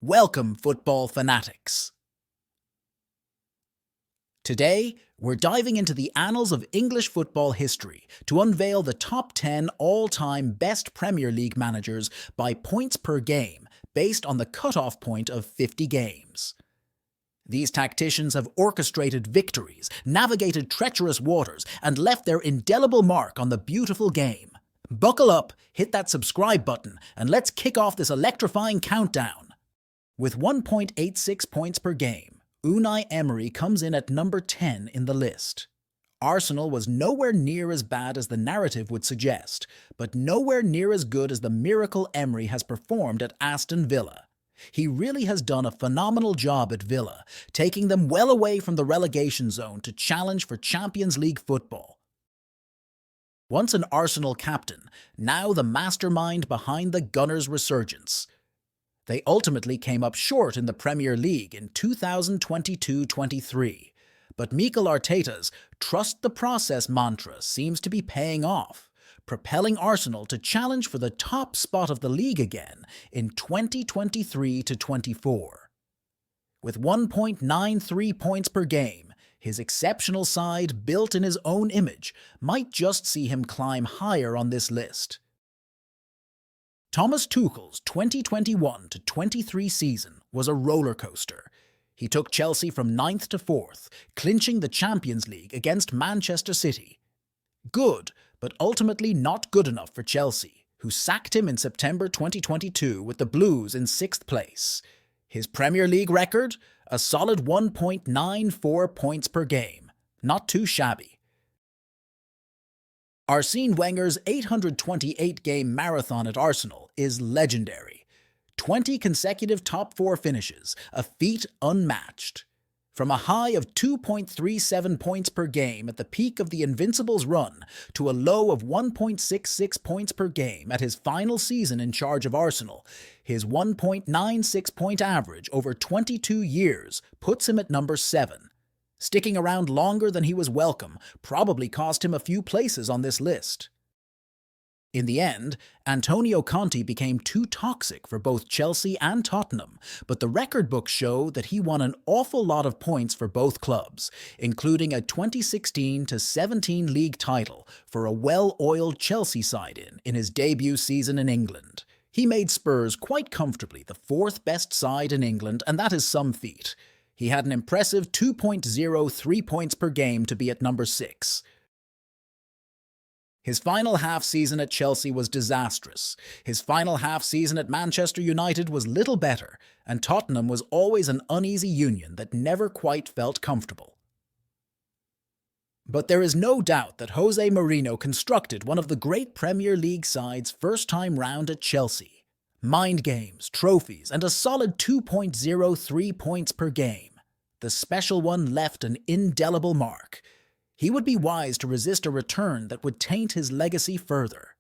Welcome, football fanatics. Today, we're diving into the annals of English football history to unveil the top 10 all-time best Premier League managers by points per game, based on the cut-off point of 50 games. These tacticians have orchestrated victories, navigated treacherous waters, and left their indelible mark on the beautiful game. Buckle up, hit that subscribe button, and let's kick off this electrifying countdown. With 1.86 points per game, Unai Emery comes in at number 10 in the list. Arsenal was nowhere near as bad as the narrative would suggest, but nowhere near as good as the miracle Emery has performed at Aston Villa. He really has done a phenomenal job at Villa, taking them well away from the relegation zone to challenge for Champions League football. Once an Arsenal captain, now the mastermind behind the Gunners' resurgence. They ultimately came up short in the Premier League in 2022-23, but Mikel Arteta's "trust the process" mantra seems to be paying off, propelling Arsenal to challenge for the top spot of the league again in 2023-24. With 1.93 points per game, his exceptional side, built in his own image, might just see him climb higher on this list. Thomas Tuchel's 2021-23 season was a roller coaster. He took Chelsea from 9th to 4th, clinching the Champions League against Manchester City. Good, but ultimately not good enough for Chelsea, who sacked him in September 2022 with the Blues in 6th place. His Premier League record? A solid 1.94 points per game. Not too shabby. Arsene Wenger's 828-game marathon at Arsenal is legendary. 20 consecutive top 4 finishes, a feat unmatched. From a high of 2.37 points per game at the peak of the Invincibles' run to a low of 1.66 points per game at his final season in charge of Arsenal, his 1.96-point average over 22 years puts him at number 7. Sticking around longer than he was welcome probably cost him a few places on this list. In the end, Antonio Conte became too toxic for both Chelsea and Tottenham, but the record books show that he won an awful lot of points for both clubs, including a 2016-17 league title for a well-oiled Chelsea side in his debut season in England. He made Spurs quite comfortably the 4th best side in England, and that is some feat. He had an impressive 2.03 points per game to be at number 6. His final half-season at Chelsea was disastrous. His final half-season at Manchester United was little better, and Tottenham was always an uneasy union that never quite felt comfortable. But there is no doubt that Jose Mourinho constructed one of the great Premier League sides first time round at Chelsea. Mind games, trophies, and a solid 2.03 points per game. The special one left an indelible mark. He would be wise to resist a return that would taint his legacy further.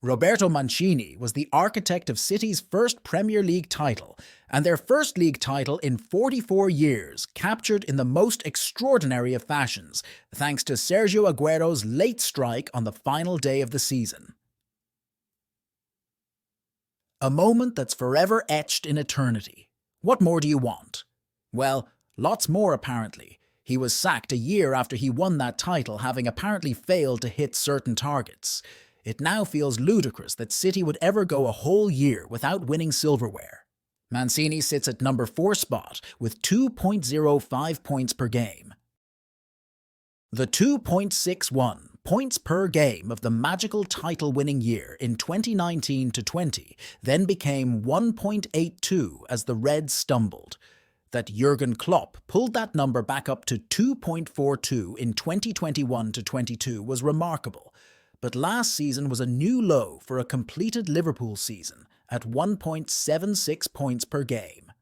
Roberto Mancini was the architect of City's first Premier League title, and their first league title in 44 years, captured in the most extraordinary of fashions, thanks to Sergio Aguero's late strike on the final day of the season. A moment that's forever etched in eternity. What more do you want? Well, lots more apparently. He was sacked a year after he won that title, having apparently failed to hit certain targets. It now feels ludicrous that City would ever go a whole year without winning silverware. Mancini sits at number 4 spot with 2.05 points per game. The 2.61 points per game of the magical title-winning year in 2019-20 then became 1.82 as the Reds stumbled. That Jurgen Klopp pulled that number back up to 2.42 in 2021-22 was remarkable, but last season was a new low for a completed Liverpool season at 1.76 points per game.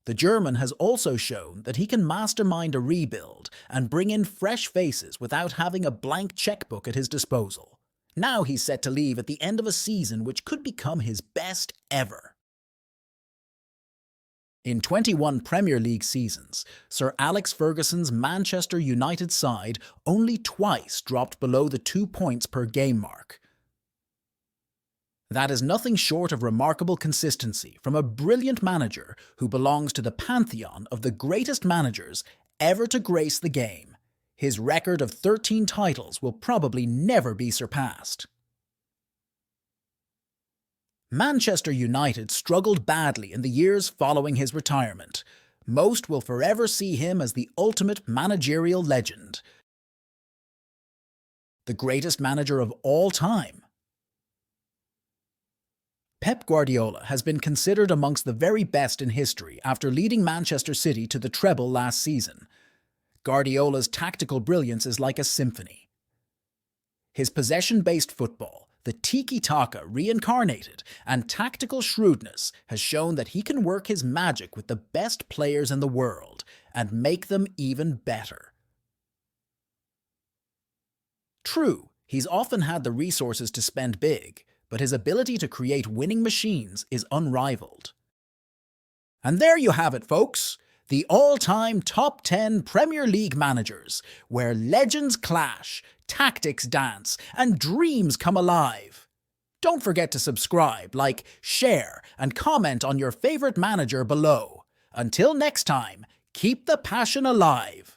The German has also shown that he can mastermind a rebuild and bring in fresh faces without having a blank checkbook at his disposal. Now he's set to leave at the end of a season which could become his best ever. In 21 Premier League seasons, Sir Alex Ferguson's Manchester United side only twice dropped below the 2 points per game mark. That is nothing short of remarkable consistency from a brilliant manager who belongs to the pantheon of the greatest managers ever to grace the game. His record of 13 titles will probably never be surpassed. Manchester United struggled badly in the years following his retirement. Most will forever see him as the ultimate managerial legend, the greatest manager of all time. Pep Guardiola has been considered amongst the very best in history after leading Manchester City to the treble last season. Guardiola's tactical brilliance is like a symphony. His possession-based football, the tiki-taka reincarnated, and tactical shrewdness has shown that he can work his magic with the best players in the world and make them even better. True, he's often had the resources to spend big, but his ability to create winning machines is unrivaled. And there you have it, folks. The all-time top 10 Premier League managers, where legends clash, tactics dance, and dreams come alive. Don't forget to subscribe, like, share, and comment on your favorite manager below. Until next time, keep the passion alive.